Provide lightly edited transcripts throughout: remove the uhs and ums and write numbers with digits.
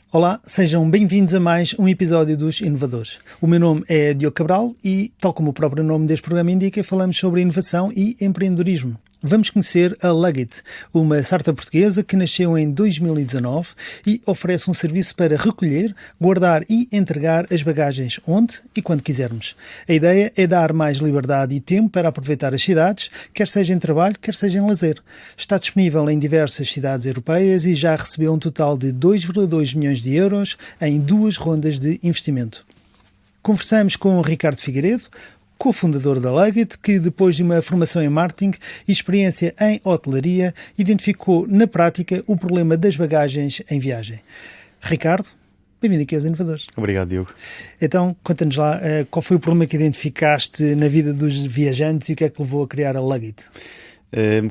Olá, sejam bem-vindos a mais um episódio dos Inovadores. O meu nome é Diogo Cabral e, tal como o próprio nome deste programa indica, falamos sobre inovação e empreendedorismo. Vamos conhecer a Luggit, uma startup portuguesa que nasceu em 2019 e oferece um serviço para recolher, guardar e entregar as bagagens onde e quando quisermos. A ideia é dar mais liberdade e tempo para aproveitar as cidades, quer seja em trabalho, quer seja em lazer. Está disponível em diversas cidades europeias e já recebeu um total de 2,2 milhões de euros em 2 rondas de investimento. Conversamos com o Ricardo Figueiredo, cofundador da Luggit, que depois de uma formação em marketing e experiência em hotelaria, identificou na prática o problema das bagagens em viagem. Ricardo, bem-vindo aqui aos Inovadores. Obrigado, Diogo. Então, conta-nos lá qual foi o problema que identificaste na vida dos viajantes e o que é que levou a criar a Luggit?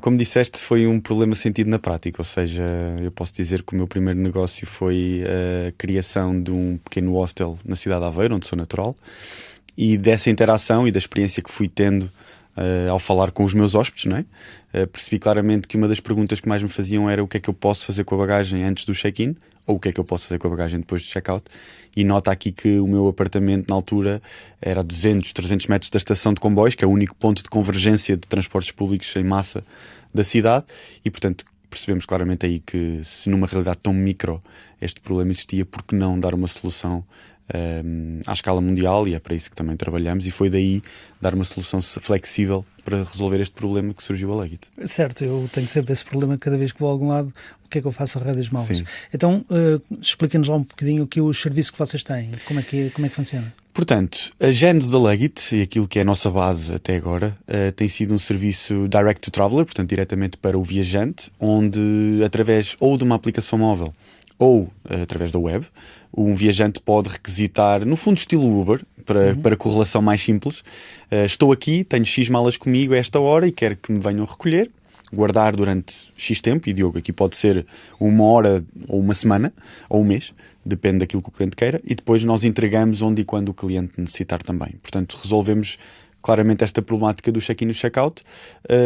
Como disseste, foi um problema sentido na prática, ou seja, eu posso dizer que o meu primeiro negócio foi a criação de um pequeno hostel na cidade de Aveiro, onde sou natural. E dessa interação e da experiência que fui tendo ao falar com os meus hóspedes, não é? Percebi claramente que uma das perguntas que mais me faziam era o que é que eu posso fazer com a bagagem antes do check-in ou o que é que eu posso fazer com a bagagem depois do check-out. E nota aqui que o meu apartamento na altura era a 200, 300 metros da estação de comboios, que é o único ponto de convergência de transportes públicos em massa da cidade, e portanto percebemos claramente aí que se numa realidade tão micro este problema existia, por que não dar uma solução à escala mundial, e é para isso que também trabalhamos, e foi daí dar uma solução flexível para resolver este problema que surgiu a Luggit. Certo, eu tenho sempre esse problema cada vez que vou a algum lado, o que é que eu faço ao rei das malas? Sim. Então, explica-nos lá um bocadinho aqui o serviço que vocês têm, como é que funciona? Portanto, a gênese da Luggit, e aquilo que é a nossa base até agora, tem sido um serviço direct to traveler, portanto diretamente para o viajante, onde através ou de uma aplicação móvel ou através da web, um viajante pode requisitar, no fundo estilo Uber, para correlação mais simples. Estou aqui, tenho X malas comigo a esta hora e quero que me venham recolher, guardar durante X tempo, e Diogo, aqui pode ser 1 hora ou 1 semana ou 1 mês, depende daquilo que o cliente queira, e depois nós entregamos onde e quando o cliente necessitar também. Portanto, resolvemos claramente esta problemática do check-in e check-out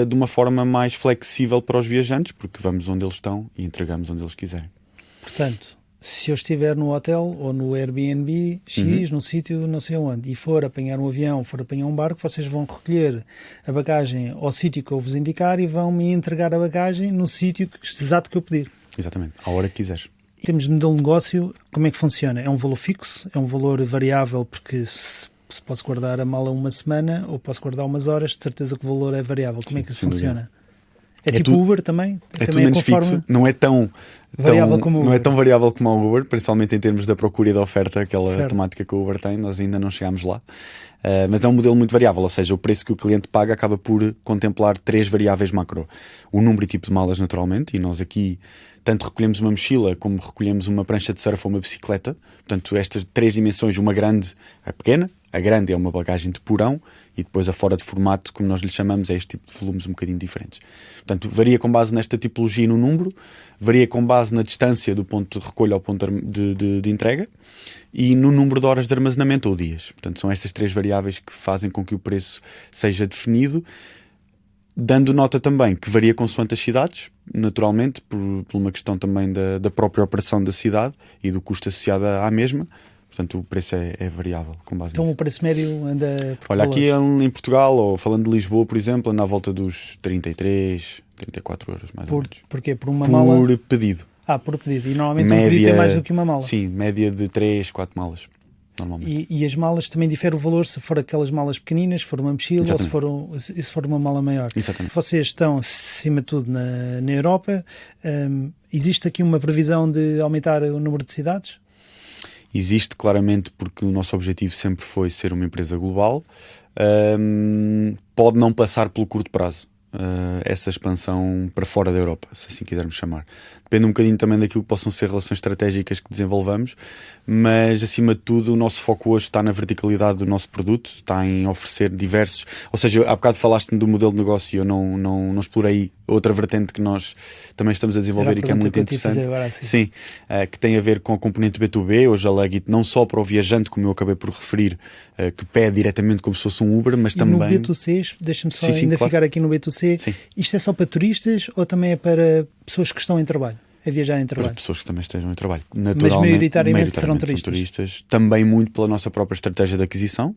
de uma forma mais flexível para os viajantes, porque vamos onde eles estão e entregamos onde eles quiserem. Portanto, se eu estiver no hotel ou no Airbnb X, num sítio não sei onde, e for apanhar um avião, for apanhar um barco, vocês vão recolher a bagagem ao sítio que eu vos indicar e vão-me entregar a bagagem no sítio exato que eu pedir. Exatamente, à hora que quiseres. Em termos de modelo de negócio, como é que funciona? É um valor fixo? É um valor variável? Porque se posso guardar a mala 1 semana ou posso guardar umas horas, de certeza que o valor é variável. Como é que isso funciona? É tipo tudo, Uber também? É tudo menos fixo, não é tão variável como não é tão variável como o Uber, principalmente em termos da procura e da oferta, aquela certo. temática que o Uber tem, nós ainda não chegámos lá. Mas é um modelo muito variável, ou seja, o preço que o cliente paga acaba por contemplar 3 variáveis macro. O número e tipo de malas, naturalmente, e nós aqui tanto recolhemos uma mochila como recolhemos uma prancha de surf ou uma bicicleta. Portanto, estas 3 dimensões, uma grande, a pequena, a grande é uma bagagem de porão, e depois a fora de formato, como nós lhe chamamos, é este tipo de volumes um bocadinho diferentes. Portanto, varia com base nesta tipologia e no número, varia com base na distância do ponto de recolha ao ponto de entrega e no número de horas de armazenamento ou dias. Portanto, são estas 3 variáveis que fazem com que o preço seja definido, dando nota também que varia consoante as cidades, naturalmente, por uma questão também da própria operação da cidade e do custo associado à mesma. Portanto, o preço é variável com base Então nisso. o preço médio anda por Olha, valores? aqui em Portugal, ou falando de Lisboa, por exemplo, anda à volta dos 33, 34 euros, mais ou menos. Porquê? Por uma mala? Por pedido. Por pedido. E normalmente um pedido tem mais do que uma mala? Sim, média de 3, 4 malas, normalmente. E as malas também diferem o valor se for aquelas malas pequeninas, se for uma mochila ou se for uma mala maior. Exatamente. Vocês estão, acima de tudo, na Europa. Existe aqui uma previsão de aumentar o número de cidades? Existe, claramente, porque o nosso objetivo sempre foi ser uma empresa global. Pode não passar pelo curto prazo essa expansão para fora da Europa, se assim quisermos chamar. Depende um bocadinho também daquilo que possam ser relações estratégicas que desenvolvamos, mas acima de tudo o nosso foco hoje está na verticalidade do nosso produto, está em oferecer diversos, ou seja, há bocado falaste-me do modelo de negócio e eu não explorei outra vertente que nós também estamos a desenvolver e que é muito interessante. Agora, assim. Sim, que tem a ver com a componente B2B. Hoje a Luggit não só para o viajante, como eu acabei por referir, que pede diretamente como se fosse um Uber, mas e também... no B2C, deixa-me só ainda claro. ficar aqui no B2C, Sim. Isto é só para turistas ou também é para pessoas que estão em trabalho? a viajar em Para trabalho. pessoas que também estejam em trabalho. Mas maioritariamente serão turistas. Também muito pela nossa própria estratégia de aquisição,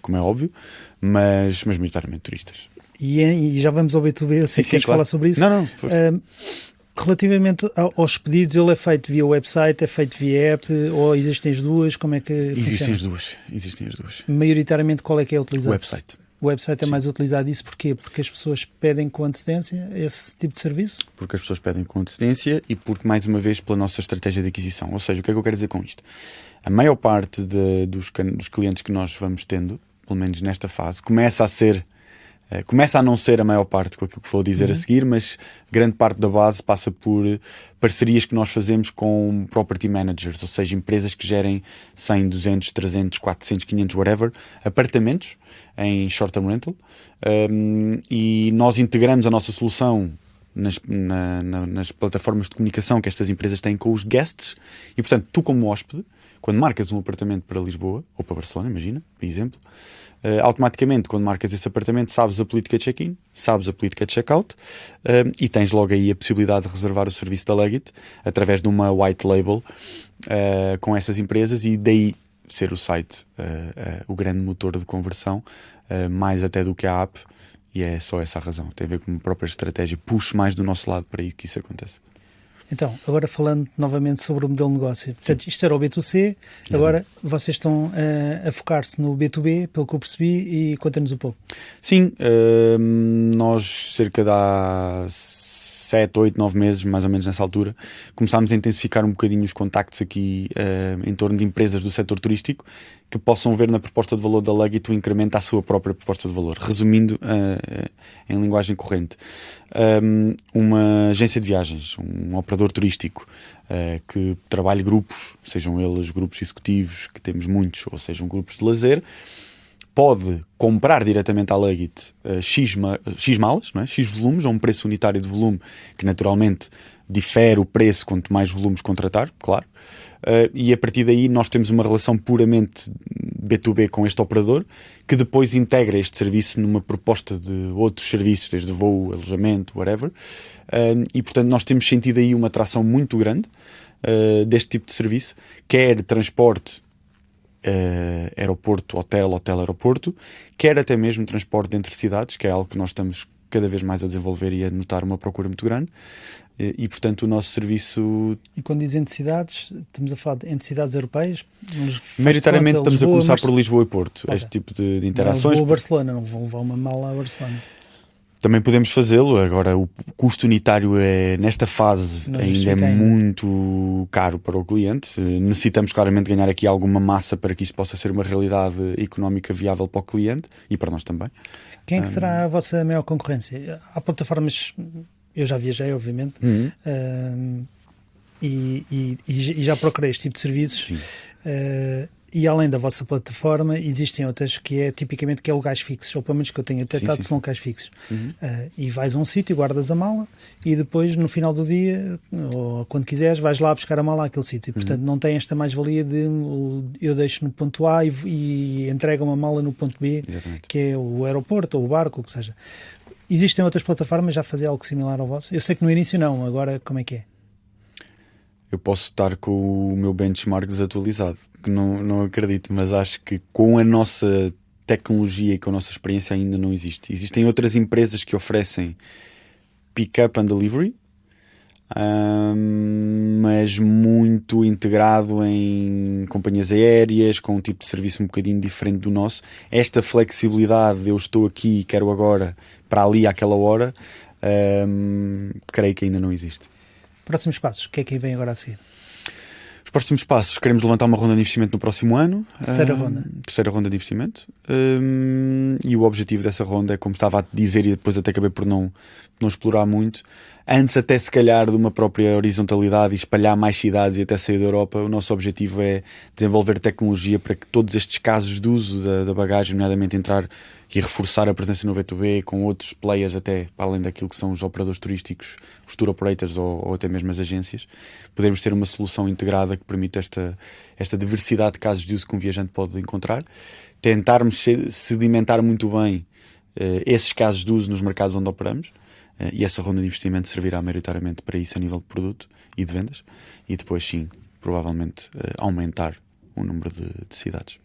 como é óbvio, mas maioritariamente turistas. E já vamos ao B2B, eu sei que queres claro. falar sobre isso. Não, relativamente aos pedidos, ele é feito via website, é feito via app, ou existem as duas? Como é que Existem funciona? as duas. Maioritariamente, qual é que é utilizado? Website. O website é mais utilizado. Isso porquê? Porque as pessoas pedem com antecedência esse tipo de serviço? Porque as pessoas pedem com antecedência e porque, mais uma vez, pela nossa estratégia de aquisição. Ou seja, o que é que eu quero dizer com isto? A maior parte dos clientes que nós vamos tendo, pelo menos nesta fase, começa a não ser a maior parte com aquilo que vou dizer a seguir, mas grande parte da base passa por parcerias que nós fazemos com property managers, ou seja, empresas que gerem 100, 200, 300, 400, 500, whatever, apartamentos em short-term rental, e nós integramos a nossa solução nas plataformas de comunicação que estas empresas têm com os guests, e portanto, tu como hóspede, quando marcas um apartamento para Lisboa, ou para Barcelona, imagina, por exemplo, automaticamente, quando marcas esse apartamento, sabes a política de check-in, sabes a política de check-out, e tens logo aí a possibilidade de reservar o serviço da Leggett através de uma white label com essas empresas, e daí ser o site o grande motor de conversão, mais até do que a app, e é só essa a razão. Tem a ver com a própria estratégia, puxe mais do nosso lado para que isso aconteça. Então, agora falando novamente sobre o modelo de negócio. Portanto, isto era o B2C, agora vocês estão a focar-se no B2B, pelo que eu percebi, e conta-nos um pouco. Sim, nós cerca de há 7, 8, 9 meses, mais ou menos nessa altura, começámos a intensificar um bocadinho os contactos aqui em torno de empresas do setor turístico que possam ver na proposta de valor da Leggett o incremento à sua própria proposta de valor. Resumindo em linguagem corrente, uma agência de viagens, um operador turístico que trabalhe grupos, sejam eles grupos executivos, que temos muitos, ou sejam grupos de lazer, pode comprar diretamente à Leggett X malas, não é? X volumes, a um preço unitário de volume, que naturalmente difere o preço quanto mais volumes contratar, claro. E a partir daí nós temos uma relação puramente B2B com este operador, que depois integra este serviço numa proposta de outros serviços, desde voo, alojamento, whatever. E portanto nós temos sentido aí uma atração muito grande deste tipo de serviço, quer transporte, aeroporto, hotel, aeroporto, quer até mesmo transporte entre cidades, que é algo que nós estamos cada vez mais a desenvolver e a notar uma procura muito grande, e portanto o nosso serviço... E quando diz entre cidades, estamos a falar de entre cidades europeias? Maioritariamente estamos Lisboa, a começar por Lisboa e Porto, okay. Este tipo de interações. Não vou a Barcelona, não vou levar uma mala a Barcelona. Também podemos fazê-lo, agora o custo unitário nesta fase ainda é muito caro para o cliente. Necessitamos claramente ganhar aqui alguma massa para que isto possa ser uma realidade económica viável para o cliente e para nós também. Quem é que será a vossa maior concorrência? Há plataformas, eu já viajei obviamente, e já procurei este tipo de serviços. E além da vossa plataforma, existem outras que é tipicamente que é locais fixos, ou pelo menos que eu tenho detectado são locais fixos. E vais a um sítio, guardas a mala e depois no final do dia, ou quando quiseres, vais lá buscar a mala àquele sítio. Portanto, não tem esta mais-valia de eu deixo no ponto A e entrego uma mala no ponto B, que é o aeroporto ou o barco, o que seja. Existem outras plataformas já a fazer algo similar ao vosso? Eu sei que no início não, agora como é que é? Eu posso estar com o meu benchmark desatualizado, que não acredito, mas acho que com a nossa tecnologia e com a nossa experiência ainda não existe. Existem outras empresas que oferecem pick-up and delivery, mas muito integrado em companhias aéreas, com um tipo de serviço um bocadinho diferente do nosso. Esta flexibilidade, eu estou aqui e quero agora para ali àquela hora, creio que ainda não existe. Próximos passos, o que é que vem agora a seguir? Os próximos passos, queremos levantar uma ronda de investimento no próximo ano. Terceira ronda de investimento. E o objetivo dessa ronda é, como estava a dizer, e depois até acabei por não explorar muito, antes até se calhar de uma própria horizontalidade e espalhar mais cidades e até sair da Europa, o nosso objetivo é desenvolver tecnologia para que todos estes casos de uso da bagagem, nomeadamente entrar e reforçar a presença no B2B com outros players até para além daquilo que são os operadores turísticos, os tour operators ou até mesmo as agências, podermos ter uma solução integrada que permita esta diversidade de casos de uso que um viajante pode encontrar, tentarmos sedimentar muito bem esses casos de uso nos mercados onde operamos, e essa ronda de investimento servirá maioritariamente para isso a nível de produto e de vendas, e depois sim, provavelmente aumentar o número de cidades.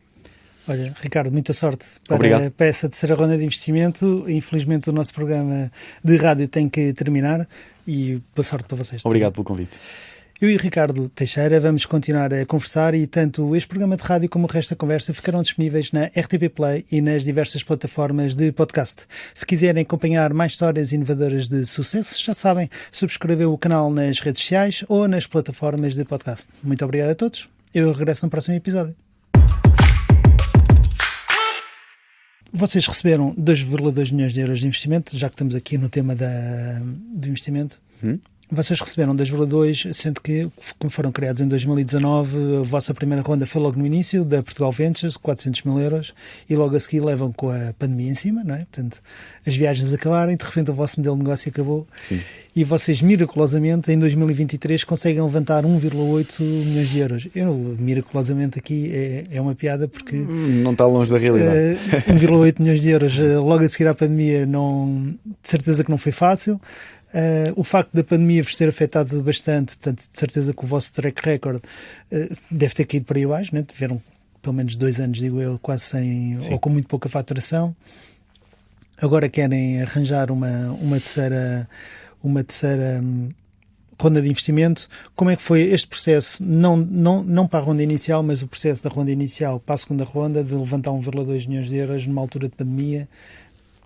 Olha, Ricardo, muita sorte Obrigado. para essa terceira ronda de investimento. Infelizmente o nosso programa de rádio tem que terminar e boa sorte para vocês. Obrigado pelo convite. Eu e Ricardo Teixeira vamos continuar a conversar e tanto este programa de rádio como o resto da conversa ficarão disponíveis na RTP Play e nas diversas plataformas de podcast. Se quiserem acompanhar mais histórias inovadoras de sucesso, já sabem, subscrever o canal nas redes sociais ou nas plataformas de podcast. Muito obrigado a todos. Eu regresso no próximo episódio. Vocês receberam 2,2 milhões de euros de investimento, já que estamos aqui no tema do investimento. Vocês receberam 2,2, sendo que, como foram criados em 2019, a vossa primeira ronda foi logo no início, da Portugal Ventures, 400 mil euros, e logo a seguir levam com a pandemia em cima, não é? Portanto, as viagens acabaram e de repente o vosso modelo de negócio acabou. Sim. E vocês, miraculosamente, em 2023, conseguem levantar 1,8 milhões de euros. Miraculosamente, aqui é uma piada porque... Não está longe da realidade. 1,8 milhões de euros logo a seguir à pandemia, de certeza que não foi fácil. O facto da pandemia vos ter afetado bastante, portanto, de certeza que o vosso track record deve ter caído para aí abaixo, né? Tiveram pelo menos 2 anos, digo eu, quase sem, ou com muito pouca faturação. Agora querem arranjar uma terceira ronda de investimento. Como é que foi este processo, não para a ronda inicial, mas o processo da ronda inicial para a segunda ronda, de levantar 1,2 milhões de euros numa altura de pandemia?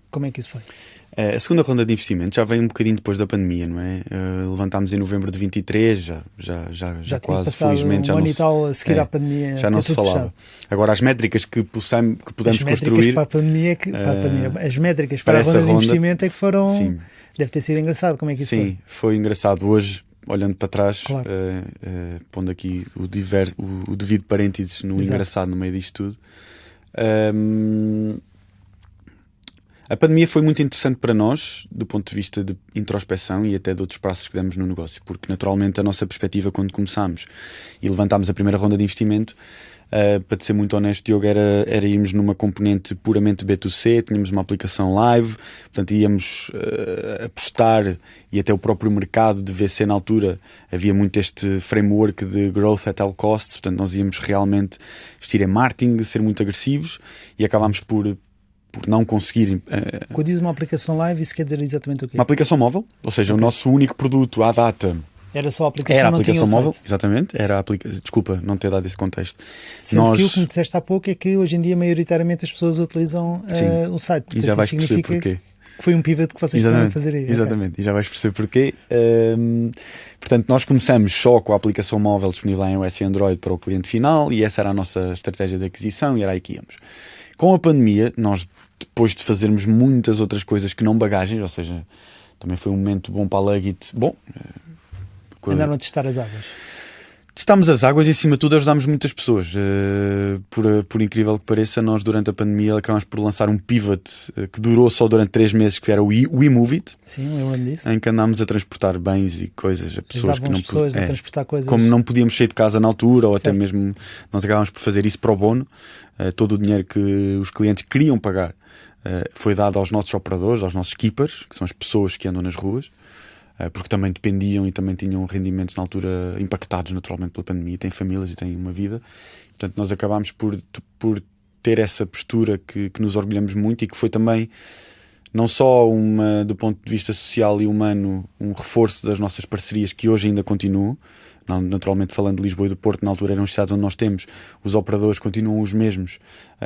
Como é que isso foi? A segunda ronda de investimento já veio um bocadinho depois da pandemia, não é? Levantámos em novembro de 23, já quase, felizmente, já um não ano e tal a seguir à pandemia, já não se falava. Fechado. Agora, as métricas que pudemos construir... Para a pandemia, as métricas para a ronda de investimento é que foram... Sim. Deve ter sido engraçado. Como é que isso foi? Sim, foi engraçado. Hoje, olhando para trás, claro. Pondo aqui o devido parênteses no Exato. engraçado no meio disto tudo... A pandemia foi muito interessante para nós, do ponto de vista de introspeção e até de outros passos que demos no negócio, porque naturalmente a nossa perspectiva quando começámos e levantámos a primeira ronda de investimento, para te ser muito honesto, Diogo, era irmos numa componente puramente B2C, tínhamos uma aplicação live, portanto íamos apostar, e até o próprio mercado de VC na altura havia muito este framework de growth at all costs, portanto nós íamos realmente investir em marketing, ser muito agressivos, e acabámos por não conseguir... Quando diz uma aplicação live, isso quer dizer exatamente o quê? Uma aplicação móvel, ou seja, o nosso único produto à data... Era só a aplicação, era a não aplicação tinha o móvel, site. exatamente. Desculpa não ter dado esse contexto. Sendo que o que me disseste há pouco é que hoje em dia maioritariamente as pessoas utilizam o site. Portanto, e já vais isso perceber significa porquê. Que foi um pivot que vocês tiveram a fazer aí. Exatamente, okay. E já vais perceber porquê. Portanto, nós começamos só com a aplicação móvel disponível em iOS e Android para o cliente final, e essa era a nossa estratégia de aquisição e era aí que íamos. Com a pandemia, nós, depois de fazermos muitas outras coisas que não bagagens, ou seja, também foi um momento bom para a Luggit. Andaram a testar as águas. Testámos as águas e, acima de tudo, ajudámos muitas pessoas. Por incrível que pareça, nós, durante a pandemia, acabámos por lançar um pivot que durou só durante 3 meses, que era o We Move It. Sim, lembro-me disso. Em que andámos a transportar bens e coisas a pessoas que não pessoas a transportar coisas. Como não podíamos sair de casa na altura, ou certo. até mesmo nós acabámos por fazer isso pro bono. Todo o dinheiro que os clientes queriam pagar foi dado aos nossos operadores, aos nossos keepers, que são as pessoas que andam nas ruas, porque também dependiam e também tinham rendimentos na altura impactados naturalmente pela pandemia, têm famílias e têm uma vida. Portanto, nós acabámos por ter essa postura que nos orgulhamos muito, e que foi também não só do ponto de vista social e humano, um reforço das nossas parcerias que hoje ainda continuam. Naturalmente, falando de Lisboa e do Porto, na altura eram as cidades onde nós temos, os operadores continuam os mesmos,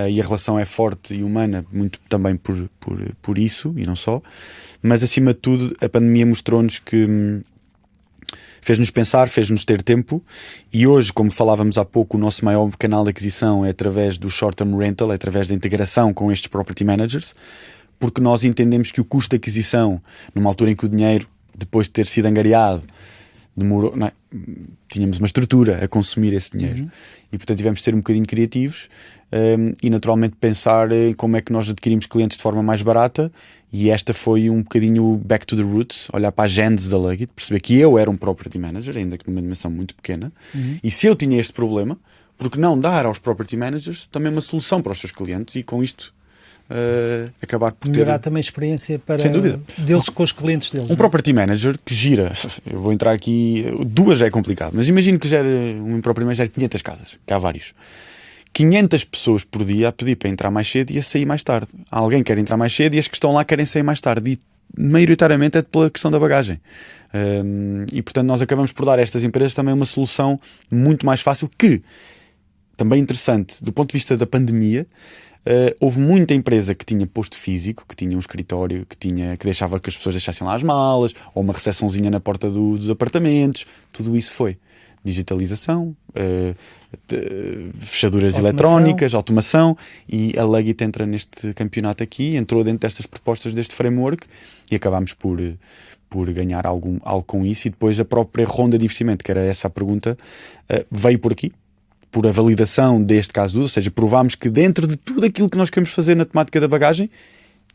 e a relação é forte e humana, muito também por isso, e não só. Mas, acima de tudo, a pandemia mostrou-nos que fez-nos pensar, fez-nos ter tempo, e hoje, como falávamos há pouco, o nosso maior canal de aquisição é através do short-term rental, é através da integração com estes property managers, porque nós entendemos que o custo de aquisição, numa altura em que o dinheiro, depois de ter sido angariado, demorou, não é? Tínhamos uma estrutura a consumir esse dinheiro, e portanto tivemos de ser um bocadinho criativos, e naturalmente pensar em como é que nós adquirimos clientes de forma mais barata, e esta foi um bocadinho back to the roots, olhar para a gênese da Luggit, perceber que eu era um property manager, ainda que numa dimensão muito pequena, e se eu tinha este problema, porque não dar aos property managers também uma solução para os seus clientes, e com isto acabar por melhorar ter... também a experiência para Sem dúvida. deles com os clientes deles. Um property manager que gira, eu vou entrar aqui, duas já é complicado, mas imagino que um property manager gera 500 casas, que há vários. 500 pessoas por dia a pedir para entrar mais cedo e a sair mais tarde. Alguém quer entrar mais cedo e as que estão lá querem sair mais tarde. E maioritariamente é pela questão da bagagem. E portanto nós acabamos por dar a estas empresas também uma solução muito mais fácil que, também interessante, do ponto de vista da pandemia, houve muita empresa que tinha posto físico, que tinha um escritório, que deixava que as pessoas deixassem lá as malas, ou uma recepçãozinha na porta dos apartamentos. Tudo isso foi digitalização, fechaduras eletrónicas, automação, e a Leggett entra neste campeonato aqui, entrou dentro destas propostas deste framework e acabámos por ganhar algo com isso. E depois a própria ronda de investimento, que era essa a pergunta, veio por aqui, por a validação deste caso de uso, ou seja, provámos que dentro de tudo aquilo que nós queremos fazer na temática da bagagem,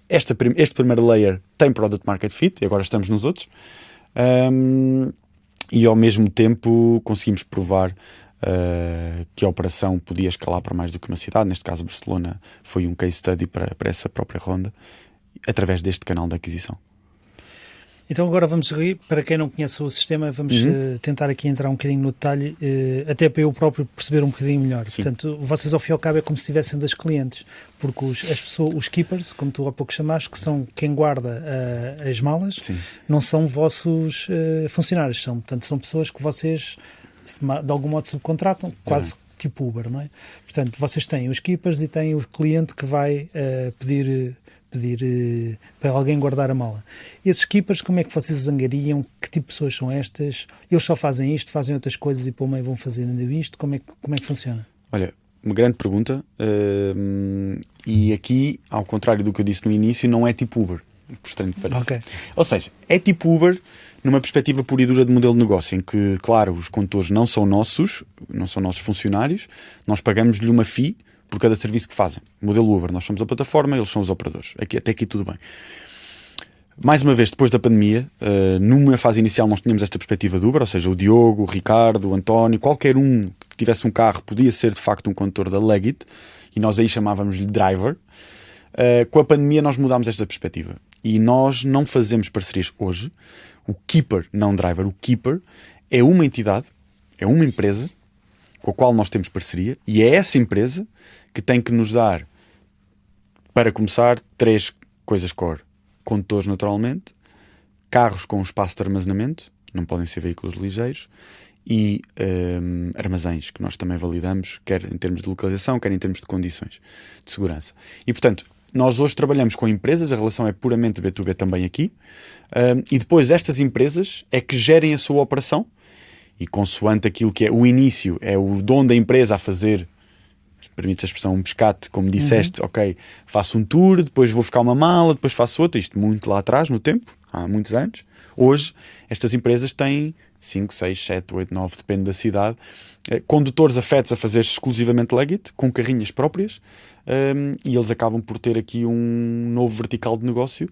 este primeiro layer tem Product Market Fit, e agora estamos nos outros. E ao mesmo tempo conseguimos provar que a operação podia escalar para mais do que uma cidade. Neste caso, Barcelona foi um case study para essa própria ronda, através deste canal de aquisição. Então agora vamos, para quem não conhece o sistema, vamos tentar aqui entrar um bocadinho no detalhe, até para eu próprio perceber um bocadinho melhor. Sim. Portanto, vocês ao fim e ao cabo é como se tivessem dois clientes, porque os keepers, como tu há pouco chamaste, que são quem guarda as malas, sim, não são vossos funcionários, portanto, são pessoas que vocês de algum modo subcontratam, quase tipo Uber, não é? Portanto, vocês têm os keepers e têm o cliente que vai pedir para alguém guardar a mala. Esses keepers, como é que vocês os angariam? Que tipo de pessoas são estas? Eles só fazem isto, fazem outras coisas e para o meio vão fazendo isto? Como é que funciona? Olha, uma grande pergunta. E aqui, ao contrário do que eu disse no início, não é tipo Uber. Estranho que pareça. Okay. Ou seja, é tipo Uber numa perspectiva pura e dura de modelo de negócio, em que, claro, os condutores não são nossos funcionários, nós pagamos-lhe uma fee por cada serviço que fazem. Modelo Uber, nós somos a plataforma, eles são os operadores. Até aqui tudo bem. Mais uma vez, depois da pandemia, numa fase inicial nós tínhamos esta perspectiva de Uber, ou seja, o Diogo, o Ricardo, o António, qualquer um que tivesse um carro podia ser de facto um condutor da Leggett, e nós aí chamávamos-lhe driver. Com a pandemia nós mudámos esta perspectiva e nós não fazemos parcerias hoje. O Keeper, não driver, o Keeper é uma entidade, é uma empresa com a qual nós temos parceria, e é essa empresa que tem que nos dar, para começar, 3 coisas core. Condutores, naturalmente, carros com espaço de armazenamento, não podem ser veículos ligeiros, e armazéns, que nós também validamos, quer em termos de localização, quer em termos de condições de segurança. E, portanto, nós hoje trabalhamos com empresas, a relação é puramente B2B também aqui, e depois estas empresas é que gerem a sua operação, e consoante aquilo que é o início, é o dono da empresa a fazer, permite a expressão, um pescate, como disseste, ok, faço um tour, depois vou buscar uma mala, depois faço outra, isto muito lá atrás, no tempo, há muitos anos. Hoje, estas empresas têm 5, 6, 7, 8, 9, depende da cidade, condutores afetos a fazer exclusivamente Leggett, com carrinhas próprias, e eles acabam por ter aqui um novo vertical de negócio,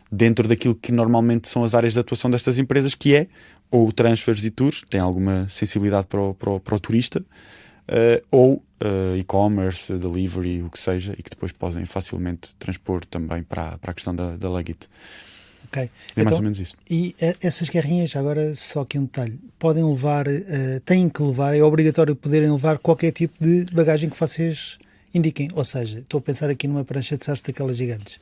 dentro daquilo que normalmente são as áreas de atuação destas empresas, que é ou transfers e tours, tem alguma sensibilidade para o turista, ou e-commerce, delivery, o que seja, e que depois podem facilmente transpor também para a questão da Leggett. Okay. É mais ou menos isso. E essas carrinhas, agora só aqui um detalhe, podem levar, têm que levar, é obrigatório poderem levar qualquer tipo de bagagem que vocês indiquem. Ou seja, estou a pensar aqui numa prancha de surf daquelas gigantes.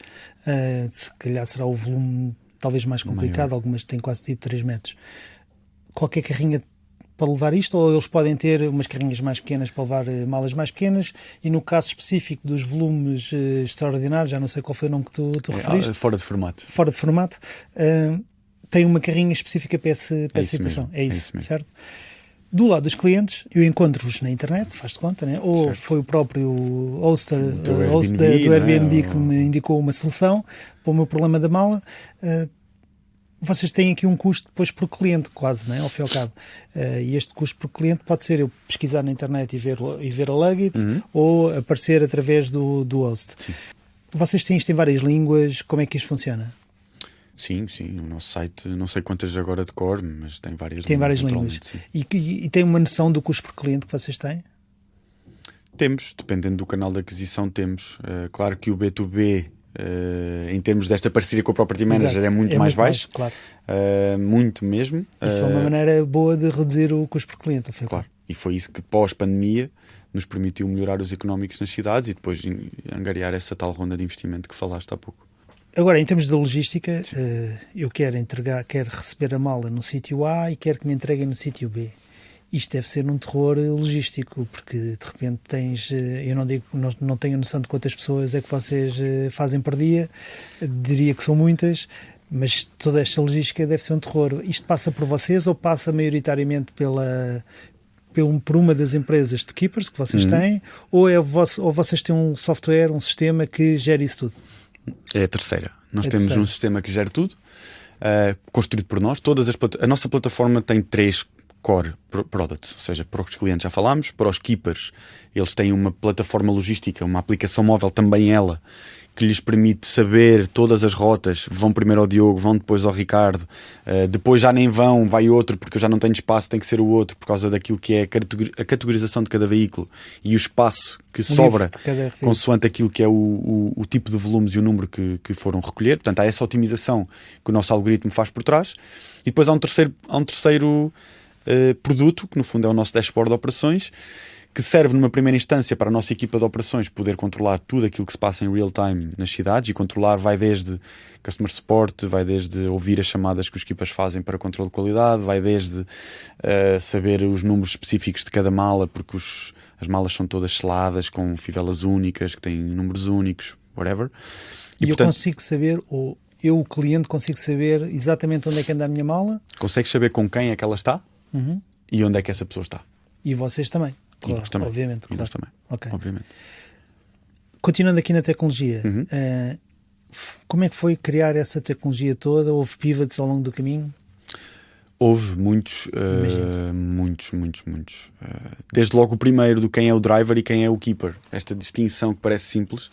Se calhar será o volume talvez mais complicado, algumas têm quase tipo 3 metros. Qualquer carrinha para levar isto, ou eles podem ter umas carrinhas mais pequenas para levar malas mais pequenas, e no caso específico dos volumes extraordinários, já não sei qual foi o nome que tu referiste. Fora de formato. Fora de formato, tem uma carrinha específica para essa situação. É isso, certo? Do lado dos clientes, eu encontro-vos na internet, faz-te conta, né? Ou certo. Foi o próprio host do Airbnb que me indicou uma solução para o meu problema da mala. Vocês têm aqui um custo depois por cliente, quase, né? Ao fim e ao cabo. E este custo por cliente pode ser eu pesquisar na internet e ver a Leggett, ou aparecer através do host. Sim. Vocês têm isto em várias línguas, como é que isto funciona? Sim, o nosso site, não sei quantas agora de cor, mas tem várias línguas. Tem várias línguas. E tem uma noção do custo por cliente que vocês têm? Temos, dependendo do canal de aquisição, temos. Claro que o B2B, em termos desta parceria com o Property Manager, Exato. é muito mais baixo. Claro. Muito mesmo. Isso é uma maneira boa de reduzir o custo por cliente. Claro. E foi isso que, pós-pandemia, nos permitiu melhorar os económicos nas cidades e depois angariar essa tal ronda de investimento que falaste há pouco. Agora, em termos de logística, eu quero receber a mala no sítio A e quero que me entreguem no sítio B. Isto deve ser um terror logístico, porque de repente tens, eu não digo, não tenho noção de quantas pessoas é que vocês fazem por dia, diria que são muitas, mas toda esta logística deve ser um terror. Isto passa por vocês ou passa maioritariamente por uma das empresas de keepers que vocês têm, ou vocês têm um software, um sistema que gera isso tudo? É a terceira. Nós temos um sistema que gera tudo, construído por nós. A nossa plataforma tem 3 core products, ou seja, para os clientes já falámos, para os keepers eles têm uma plataforma logística, uma aplicação móvel também ela, que lhes permite saber todas as rotas, vão primeiro ao Diogo, vão depois ao Ricardo, depois já nem vão, vai outro porque eu já não tenho espaço, tem que ser o outro por causa daquilo que é a categorização de cada veículo e o espaço que sobra consoante aquilo que é o tipo de volumes e o número que foram recolher. Portanto, há essa otimização que o nosso algoritmo faz por trás. E depois há um terceiro produto, que no fundo é o nosso dashboard de operações, que serve numa primeira instância para a nossa equipa de operações poder controlar tudo aquilo que se passa em real time nas cidades, e controlar vai desde customer support, vai desde ouvir as chamadas que os equipas fazem para controle de qualidade, vai desde saber os números específicos de cada mala, porque as malas são todas seladas com fivelas únicas, que têm números únicos, whatever. E portanto, eu consigo saber, ou eu, o cliente, consigo saber exatamente onde é que anda a minha mala? Consegues saber com quem é que ela está e onde é que essa pessoa está. E vocês também? Claro, nós também. Obviamente. E nós também. Okay. Obviamente. Continuando aqui na tecnologia, como é que foi criar essa tecnologia toda? Houve pivots ao longo do caminho? Houve muitos. Desde logo o primeiro, do quem é o driver e quem é o keeper. Esta distinção que parece simples,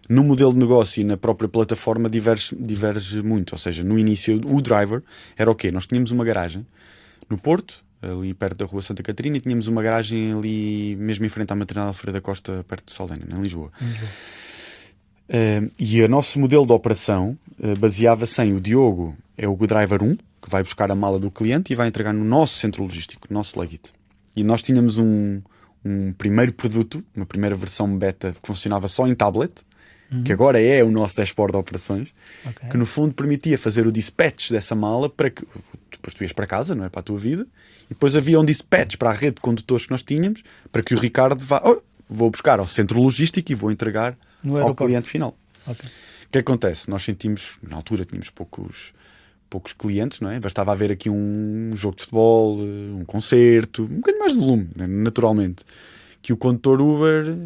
no modelo de negócio e na própria plataforma diverge muito. Ou seja, no início o driver era o quê? Nós tínhamos uma garagem no Porto, ali perto da Rua Santa Catarina, e tínhamos uma garagem ali mesmo em frente à Maternidade Alfredo da Costa, perto de Saldanha, em Lisboa. E o nosso modelo de operação baseava-se em: o Diogo é o driver 1, que vai buscar a mala do cliente e vai entregar no nosso centro logístico, no nosso Luggit. E nós tínhamos um primeiro produto, uma primeira versão beta que funcionava só em tablet, que agora é o nosso dashboard de operações, que no fundo permitia fazer o dispatch dessa mala para que depois tu ias para casa, não é, para a tua vida, e depois havia um dispatch para a rede de condutores que nós tínhamos, para que o Ricardo vá, vou buscar ao centro logístico e vou entregar ao cliente final. O que acontece? Nós sentimos, na altura tínhamos poucos clientes, não é? Bastava haver aqui um jogo de futebol, um concerto, um bocadinho mais de volume, naturalmente, que o condutor Uber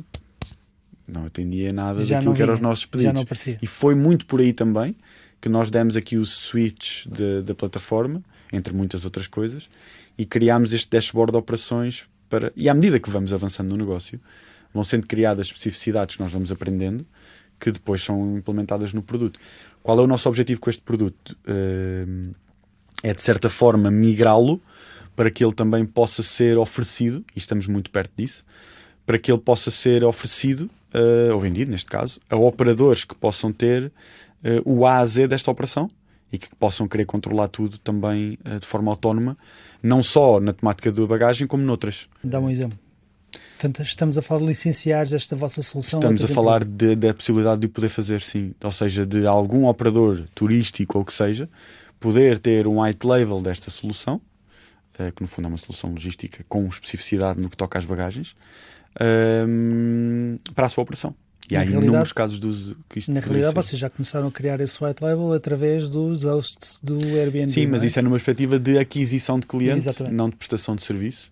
não atendia nada daquilo que eram os nossos pedidos. Já não aparecia. E foi muito por aí também que nós demos aqui o switch da plataforma, entre muitas outras coisas, e criámos este dashboard de operações e à medida que vamos avançando no negócio, vão sendo criadas especificidades que nós vamos aprendendo, que depois são implementadas no produto. Qual é o nosso objetivo com este produto? É, de certa forma, migrá-lo para que ele também possa ser oferecido, e estamos muito perto disso, para que ele possa ser oferecido, ou vendido, neste caso, a operadores que possam ter o A a Z desta operação e que possam querer controlar tudo também de forma autónoma, não só na temática da bagagem, como noutras. Dá um exemplo. Portanto, estamos a falar de licenciar esta vossa solução? Estamos a falar da possibilidade de o poder fazer, sim. Ou seja, de algum operador turístico ou o que seja, poder ter um white label desta solução, que no fundo é uma solução logística com especificidade no que toca às bagagens, para a sua operação. E há inúmeros casos de uso que isto. Na realidade, vocês já começaram a criar esse white label através dos hosts do Airbnb. Sim, mas isso é numa perspectiva de aquisição de clientes, não de prestação de serviço.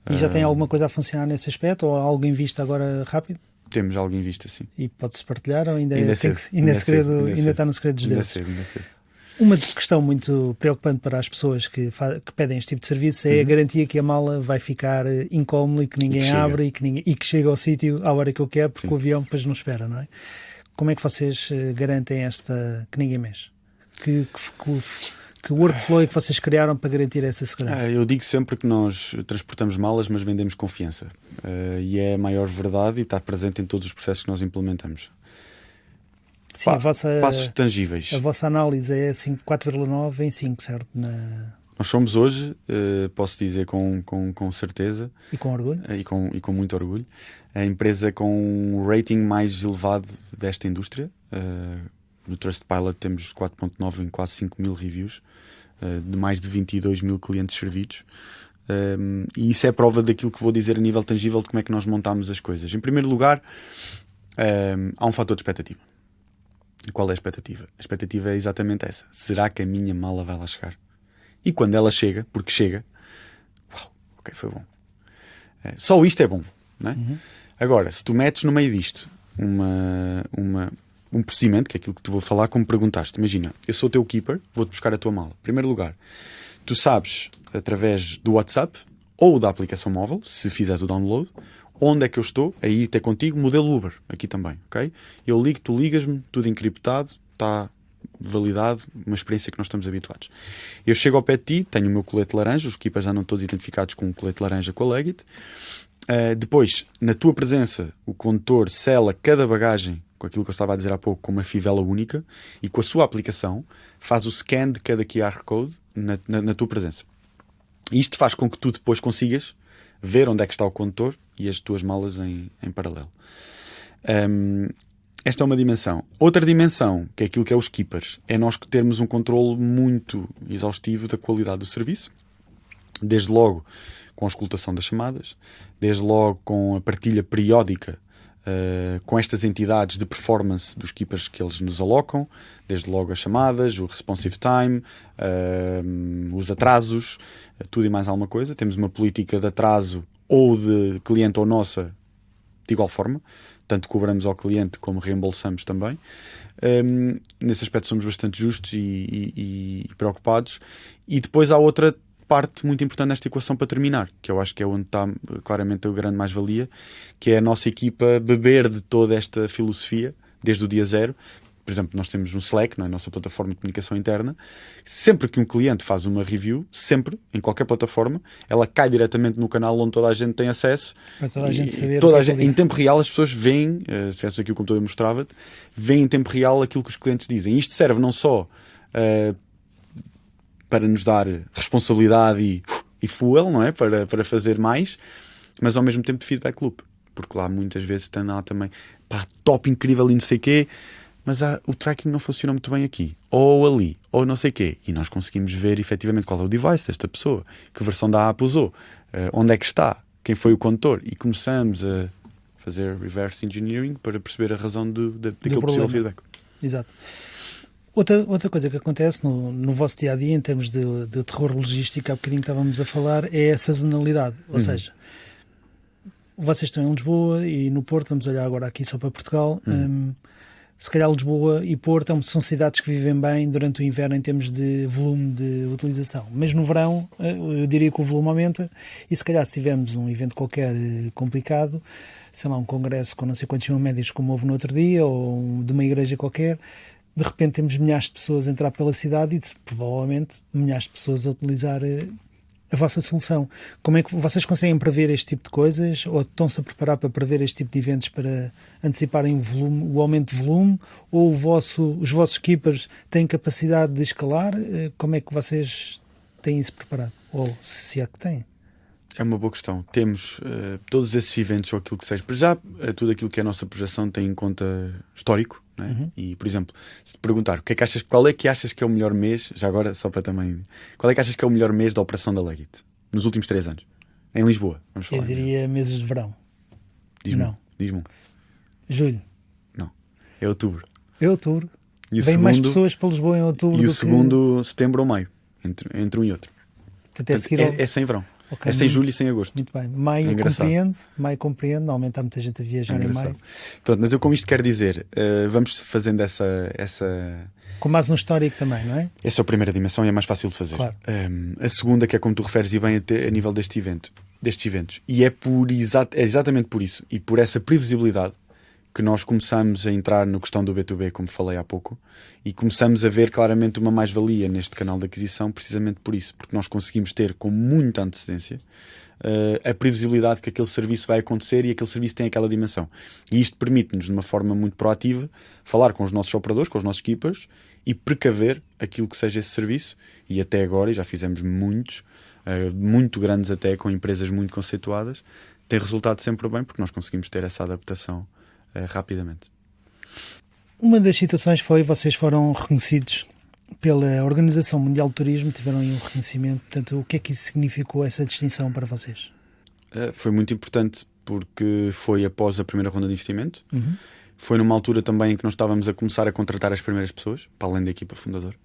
E já tem alguma coisa a funcionar nesse aspecto? Ou algo em vista agora rápido? Temos algo em vista, sim. E pode-se partilhar ou ainda está no segredo dos deuses? Ainda cedo. Uma questão muito preocupante para as pessoas que pedem este tipo de serviço é a garantia que a mala vai ficar incómoda e que ninguém abre e que chega ao sítio à hora que eu quero, porque o avião depois não espera, não é? Como é que vocês garantem esta que ninguém mexe? Que Que workflow é que vocês criaram para garantir essa segurança? Eu digo sempre que nós transportamos malas, mas vendemos confiança. E é a maior verdade e está presente em todos os processos que nós implementamos. Sim, passos tangíveis. A vossa análise é 4,9 em 5, certo? Nós somos hoje, posso dizer com certeza. E com orgulho? E com muito orgulho. A empresa com o rating mais elevado desta indústria. No Trustpilot temos 4.9 em quase 5 mil reviews, de mais de 22 mil clientes servidos. E isso é prova daquilo que vou dizer a nível tangível de como é que nós montamos as coisas. Em primeiro lugar, há um fator de expectativa. E qual é a expectativa? A expectativa é exatamente essa. Será que a minha mala vai lá chegar? E quando ela chega, porque chega, uau, ok, foi bom. Só isto é bom, não é? Uhum. Agora, se tu metes no meio disto um procedimento, que é aquilo que te vou falar, como perguntaste, imagina, eu sou o teu keeper, vou-te buscar a tua mala. Em primeiro lugar, tu sabes, através do WhatsApp ou da aplicação móvel, se fizeres o download, onde é que eu estou, aí até contigo, modelo Uber, aqui também, ok? Eu ligo, tu ligas-me, tudo encriptado, está validado, uma experiência que nós estamos habituados. Eu chego ao pé de ti, tenho o meu colete laranja, os keepers já não todos identificados com um colete laranja com a Leggett. Depois, na tua presença, o condutor sela cada bagagem, com aquilo que eu estava a dizer há pouco, com uma fivela única, e com a sua aplicação faz o scan de cada QR Code na tua presença. E isto faz com que tu depois consigas ver onde é que está o condutor e as tuas malas em paralelo. Esta é uma dimensão. Outra dimensão, que é aquilo que é os keepers, é nós que termos um controle muito exaustivo da qualidade do serviço, desde logo com a escutação das chamadas, desde logo com a partilha periódica com estas entidades de performance dos keepers que eles nos alocam, desde logo as chamadas, o responsive time, os atrasos, tudo e mais alguma coisa. Temos uma política de atraso ou de cliente ou nossa de igual forma, tanto cobramos ao cliente como reembolsamos também. Nesse aspecto somos bastante justos e preocupados. E depois há outra parte muito importante nesta equação para terminar, que eu acho que é onde está claramente a grande mais-valia, que é a nossa equipa beber de toda esta filosofia desde o dia zero. Por exemplo, nós temos um Slack, não é? A nossa plataforma de comunicação interna. Sempre que um cliente faz uma review, sempre, em qualquer plataforma, ela cai diretamente no canal onde toda a gente tem acesso. Para toda a gente saber Em tempo real as pessoas veem, se tivesse aqui o computador eu mostrava-te, veem em tempo real aquilo que os clientes dizem. Isto serve não só para nos dar responsabilidade e fuel, não é? Para fazer mais, mas ao mesmo tempo feedback loop. Porque lá muitas vezes está lá também, pá, top, incrível e não sei o quê, mas o tracking não funciona muito bem aqui, ou ali, ou não sei o quê. E nós conseguimos ver efetivamente qual é o device desta pessoa, que versão da app usou, onde é que está, quem foi o condutor, e começamos a fazer reverse engineering para perceber a razão daquele possível feedback. Exato. Outra coisa que acontece no vosso dia-a-dia, em termos de terror logístico, há bocadinho estávamos a falar, é a sazonalidade. Ou seja, vocês estão em Lisboa e no Porto, vamos olhar agora aqui só para Portugal, se calhar Lisboa e Porto são cidades que vivem bem durante o inverno em termos de volume de utilização. Mas no verão, eu diria que o volume aumenta e se calhar se tivermos um evento qualquer complicado, sei lá, um congresso com não sei quantos mil médicos como houve no outro dia, ou de uma igreja qualquer, de repente temos milhares de pessoas a entrar pela cidade e provavelmente milhares de pessoas a utilizar a vossa solução. Como é que vocês conseguem prever este tipo de coisas ou estão-se a preparar para prever este tipo de eventos para anteciparem o aumento de volume ou os vossos keepers têm capacidade de escalar? Como é que vocês têm isso preparado? Ou se é que têm? É uma boa questão. Temos todos esses eventos ou aquilo que seja. Para já, tudo aquilo que é a nossa projeção tem em conta histórico. Não é? E, por exemplo, se te perguntar qual é que achas que é o melhor mês, já agora, só para também. Qual é que achas que é o melhor mês da operação da Leggett? Nos últimos 3 anos? Em Lisboa, vamos falar. Eu diria meses de verão. Diz-me. Julho. Não. É outubro. É outubro. Vem segundo, mais pessoas para Lisboa em outubro. E o segundo, setembro ou maio. Entre um e outro. Portanto, é sem verão. Okay, é sem julho e sem agosto. Muito bem. Maio compreende. Normalmente há muita gente a viajar em maio. Pronto, mas eu com isto quero dizer, vamos fazendo essa... Com base no histórico também, não é? Essa é a primeira dimensão e é mais fácil de fazer. Claro. A segunda, que é como tu referes e bem a nível destes eventos. E é exatamente por isso e por essa previsibilidade que nós começamos a entrar na questão do B2B, como falei há pouco, e começamos a ver claramente uma mais-valia neste canal de aquisição, precisamente por isso, porque nós conseguimos ter com muita antecedência a previsibilidade que aquele serviço vai acontecer e aquele serviço tem aquela dimensão. E isto permite-nos, de uma forma muito proativa, falar com os nossos operadores, com os nossos keepers e precaver aquilo que seja esse serviço. E até agora, e já fizemos muitos, muito grandes até, com empresas muito conceituadas, tem resultado sempre bem porque nós conseguimos ter essa adaptação rapidamente. Uma das situações foi vocês foram reconhecidos pela Organização Mundial do Turismo, tiveram aí um reconhecimento. Portanto, o que é que isso significou, essa distinção para vocês? Foi muito importante porque foi após a primeira ronda de investimento. Foi numa altura também em que nós estávamos a começar a contratar as primeiras pessoas, para além da equipa fundadora.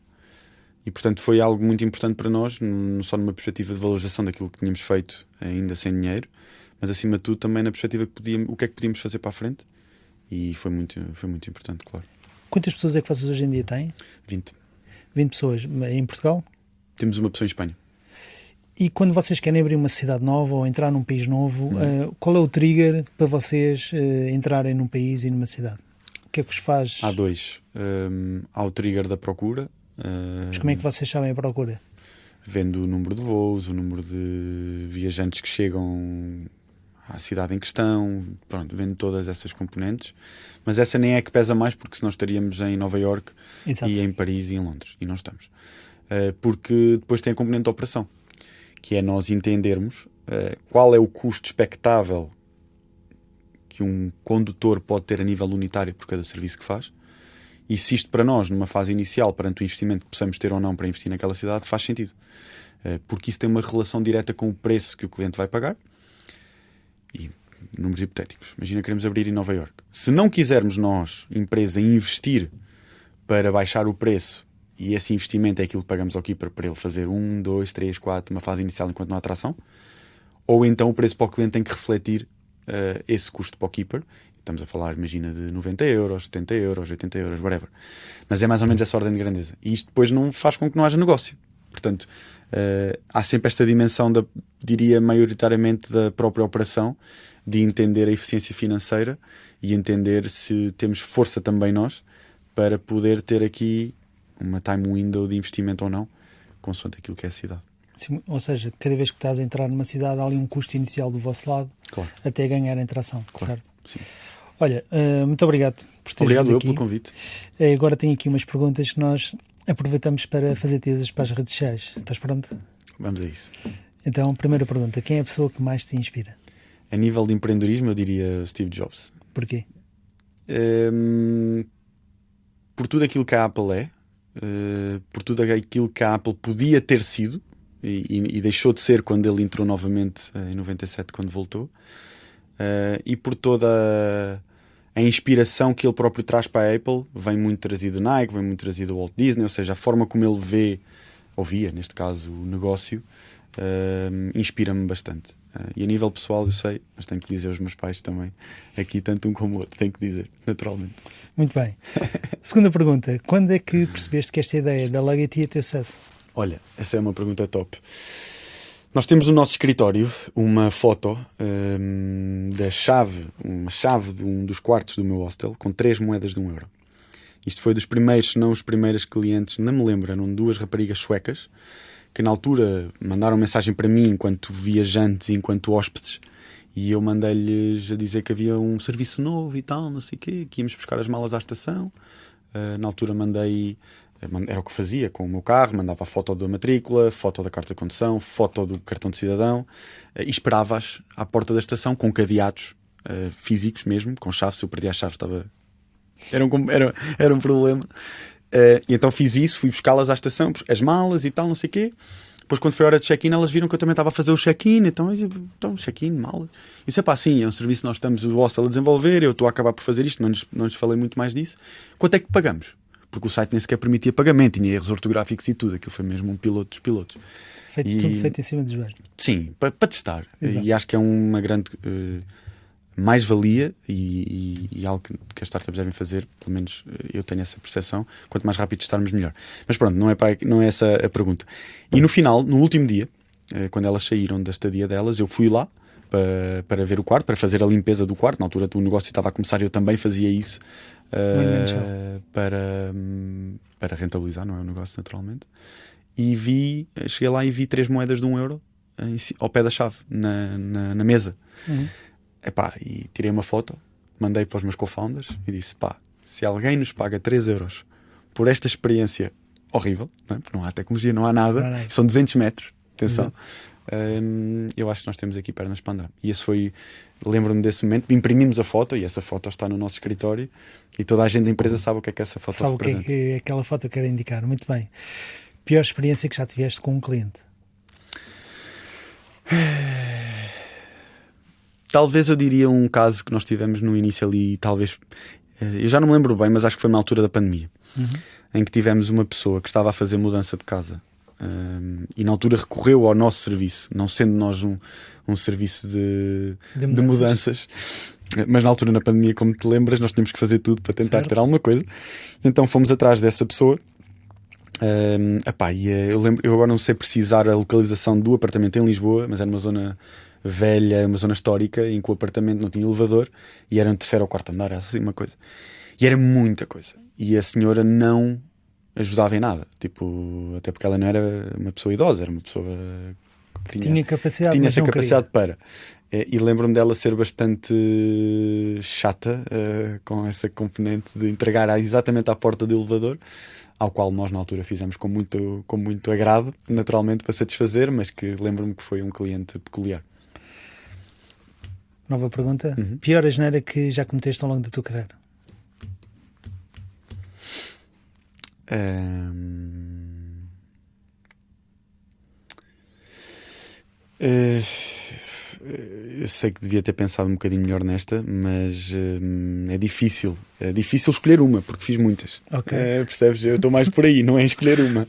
E, portanto, foi algo muito importante para nós, não só numa perspectiva de valorização daquilo que tínhamos feito ainda sem dinheiro, mas, acima de tudo, também na perspectiva de o que é que podíamos fazer para a frente. E foi muito importante, claro. Quantas pessoas é que vocês hoje em dia têm? 20. 20 pessoas em Portugal? Temos uma pessoa em Espanha. E quando vocês querem abrir uma cidade nova ou entrar num país novo, qual é o trigger para vocês entrarem num país e numa cidade? O que é que vos faz? Há dois. Há o trigger da procura. Mas como é que vocês sabem a procura? Vendo o número de voos, o número de viajantes que chegam à cidade em questão, pronto, vendo todas essas componentes. Mas essa nem é que pesa mais, porque senão estaríamos em Nova Iorque e em Paris e em Londres. E não estamos. Porque depois tem a componente da operação, que é nós entendermos qual é o custo expectável que um condutor pode ter a nível unitário por cada serviço que faz, e se isto para nós, numa fase inicial, perante o investimento que possamos ter ou não para investir naquela cidade, faz sentido. Porque isso tem uma relação direta com o preço que o cliente vai pagar. E números hipotéticos. Imagina que queremos abrir em Nova Iorque. Se não quisermos nós, empresa, investir para baixar o preço, e esse investimento é aquilo que pagamos ao keeper para ele fazer 1, 2, 3, 4, uma fase inicial enquanto não há atração, ou então o preço para o cliente tem que refletir esse custo para o keeper. Estamos a falar, imagina, de 90 euros, 70 euros, 80 euros, whatever. Mas é mais ou menos essa ordem de grandeza. E isto depois não faz com que não haja negócio. Portanto, há sempre esta dimensão, diria, maioritariamente da própria operação, de entender a eficiência financeira e entender se temos força também nós para poder ter aqui uma time window de investimento ou não, consoante aquilo que é a cidade. Sim, ou seja, cada vez que estás a entrar numa cidade há ali um custo inicial do vosso lado, claro, até ganhar a tração, claro, certo? Sim. Olha, muito obrigado por teres Obrigado vindo eu aqui. pelo convite. Agora tenho aqui umas perguntas que nós aproveitamos para fazer tesas para as redes sociais. Estás pronto? Vamos a isso. Então, primeira pergunta. Quem é a pessoa que mais te inspira? A nível de empreendedorismo, eu diria Steve Jobs. Porquê? Por tudo aquilo que a Apple é, por tudo aquilo que a Apple podia ter sido e deixou de ser quando ele entrou novamente em 97, quando voltou, e por toda a inspiração que ele próprio traz para a Apple. Vem muito trazido do Nike, vem muito trazido do Walt Disney, ou seja, a forma como ele vê, ou via, neste caso, o negócio, inspira-me bastante. E a nível pessoal, eu sei, mas tenho que dizer aos meus pais também, aqui tanto um como o outro, tenho que dizer, naturalmente. Muito bem. Segunda pergunta. Quando é que percebeste que esta ideia da Leggett ia ter sucesso? Olha, essa é uma pergunta top. Nós temos no nosso escritório uma foto da chave, uma chave de um dos quartos do meu hostel, com 3 moedas de €1. Isto foi dos primeiros, se não os primeiros clientes, não me lembro, eram 2 raparigas suecas, que na altura mandaram mensagem para mim enquanto viajantes, enquanto hóspedes, e eu mandei-lhes a dizer que havia um serviço novo e tal, não sei o quê, que íamos buscar as malas à estação. Na altura era o que fazia com o meu carro, mandava a foto da matrícula, foto da carta de condução, foto do cartão de cidadão, e esperava-as à porta da estação com cadeados físicos mesmo, com chave. Se eu perdi a chave era um problema. E então fiz isso, fui buscá-las à estação, as malas e tal, não sei o quê. Depois, quando foi a hora de check-in, elas viram que eu também estava a fazer o check-in. Então check-in, malas. Isso é pá, sim, é um serviço que nós estamos o hostel a desenvolver, eu estou a acabar por fazer isto, não lhes falei muito mais disso. Quanto é que pagamos? Porque o site nem sequer permitia pagamento, tinha erros ortográficos e tudo. Aquilo foi mesmo um piloto dos pilotos. Tudo feito em cima dos joelhos. Sim, para testar. Exato. E acho que é uma grande mais-valia e algo que as startups devem fazer, pelo menos eu tenho essa percepção. Quanto mais rápido testarmos, melhor. Mas pronto, não é essa a pergunta. E no final, no último dia, quando elas saíram da estadia delas, eu fui lá para ver o quarto, para fazer a limpeza do quarto. Na altura o negócio estava a começar, eu também fazia isso para rentabilizar, não é? O negócio, naturalmente. E cheguei lá e vi 3 moedas de €1 ao pé da chave, na mesa. E tirei uma foto, mandei para os meus co-founders e disse: se alguém nos paga 3 euros por esta experiência horrível, não é? Porque não há tecnologia, não há nada, são 200 metros, atenção, eu acho que nós temos aqui pernas para andar. E esse foi, lembro-me desse momento, imprimimos a foto e essa foto está no nosso escritório e toda a gente da empresa sabe o que é que essa foto representa. Sabe o que é que aquela foto quer indicar, muito bem. Pior experiência que já tiveste com um cliente? Talvez eu diria um caso que nós tivemos no início ali, talvez, eu já não me lembro bem, mas acho que foi na altura da pandemia, em que tivemos uma pessoa que estava a fazer mudança de casa e na altura recorreu ao nosso serviço, não sendo nós um serviço de mudanças, mas na altura, na pandemia, como te lembras, nós tínhamos que fazer tudo para tentar ter alguma coisa. Então fomos atrás dessa pessoa. Eu agora não sei precisar a localização do apartamento em Lisboa, mas era uma zona velha, uma zona histórica, em que o apartamento não tinha elevador e era um 3º ou 4º andar, era assim uma coisa. E era muita coisa. E a senhora não ajudava em nada. Até porque ela não era uma pessoa idosa, era uma pessoa que tinha capacidade, tinha essa capacidade para. E lembro-me dela ser bastante chata com essa componente de entregar exatamente à porta do elevador, ao qual nós na altura fizemos com muito agrado, naturalmente, para satisfazer, mas que lembro-me que foi um cliente peculiar. Nova pergunta. Pior asneira que já cometeste ao longo da tua carreira? Eu sei que devia ter pensado um bocadinho melhor nesta, mas é difícil escolher uma, porque fiz muitas. Percebes? Eu estou mais por aí, não é escolher uma,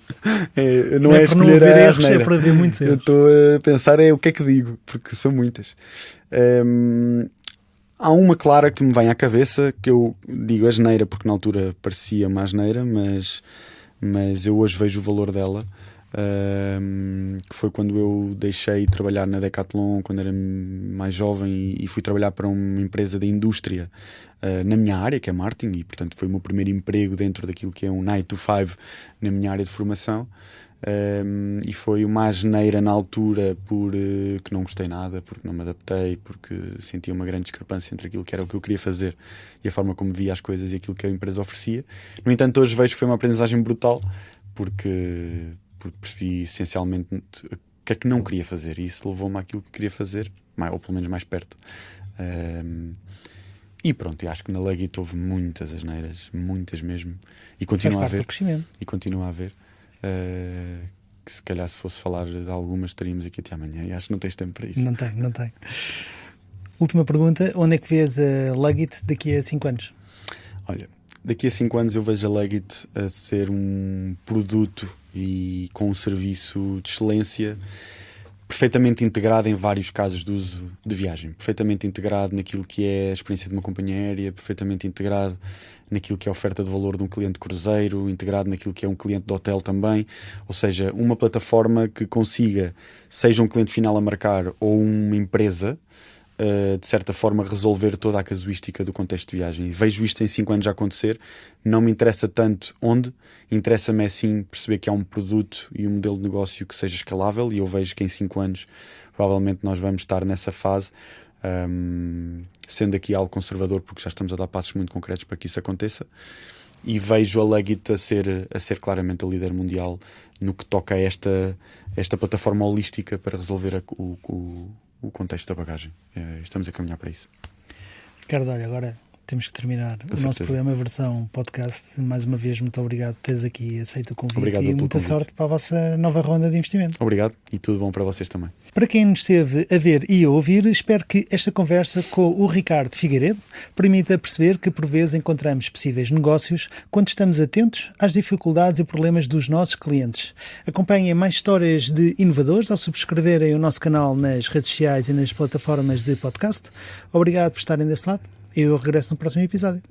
não é escolher não a erros, é para ver muitos erros. Eu estou a pensar o que é que digo, porque são muitas. Há uma clara que me vem à cabeça, que eu digo asneira porque na altura parecia uma asneira, mas eu hoje vejo o valor dela. Que foi quando eu deixei de trabalhar na Decathlon quando era mais jovem e fui trabalhar para uma empresa de indústria na minha área, que é marketing, e portanto foi o meu primeiro emprego dentro daquilo que é um 9 to 5 na minha área de formação. E foi uma asneira na altura que não gostei nada, porque não me adaptei, porque sentia uma grande discrepância entre aquilo que era o que eu queria fazer e a forma como via as coisas e aquilo que a empresa oferecia. No entanto, hoje vejo que foi uma aprendizagem brutal, porque percebi essencialmente o que é que não queria fazer, e isso levou-me àquilo que queria fazer, ou pelo menos mais perto. E pronto, eu acho que na Leggit houve muitas asneiras, muitas mesmo, e continua a haver. E continua a haver. Que se calhar se fosse falar de algumas estaríamos aqui até amanhã, e acho que não tens tempo para isso. Não tenho. Última pergunta, onde é que vês a Leggit daqui a 5 anos? Olha, daqui a 5 anos eu vejo a Leggit a ser um produto e com um serviço de excelência perfeitamente integrado em vários casos de uso de viagem, perfeitamente integrado naquilo que é a experiência de uma companhia aérea, perfeitamente integrado naquilo que é a oferta de valor de um cliente de cruzeiro, integrado naquilo que é um cliente de hotel também, ou seja, uma plataforma que consiga, seja um cliente final a marcar ou uma empresa, de certa forma resolver toda a casuística do contexto de viagem. E vejo isto em 5 anos a acontecer. Não me interessa tanto onde, interessa-me sim perceber que há um produto e um modelo de negócio que seja escalável, e eu vejo que em 5 anos provavelmente nós vamos estar nessa fase, sendo aqui algo conservador porque já estamos a dar passos muito concretos para que isso aconteça, e vejo a Leggit a ser claramente a líder mundial no que toca a esta plataforma holística para resolver o contexto da bagagem. Estamos a caminhar para isso. Ricardo, olha, agora temos que terminar o nosso programa versão podcast. Mais uma vez, muito obrigado por teres aqui aceito o convite. Obrigado, e muita sorte para a vossa nova ronda de investimento. Obrigado, e tudo bom para vocês também. Para quem nos esteve a ver e a ouvir, espero que esta conversa com o Ricardo Figueiredo permita perceber que por vezes encontramos possíveis negócios quando estamos atentos às dificuldades e problemas dos nossos clientes. Acompanhem mais histórias de inovadores ao subscreverem o nosso canal nas redes sociais e nas plataformas de podcast. Obrigado por estarem desse lado. Eu regresso no próximo episódio.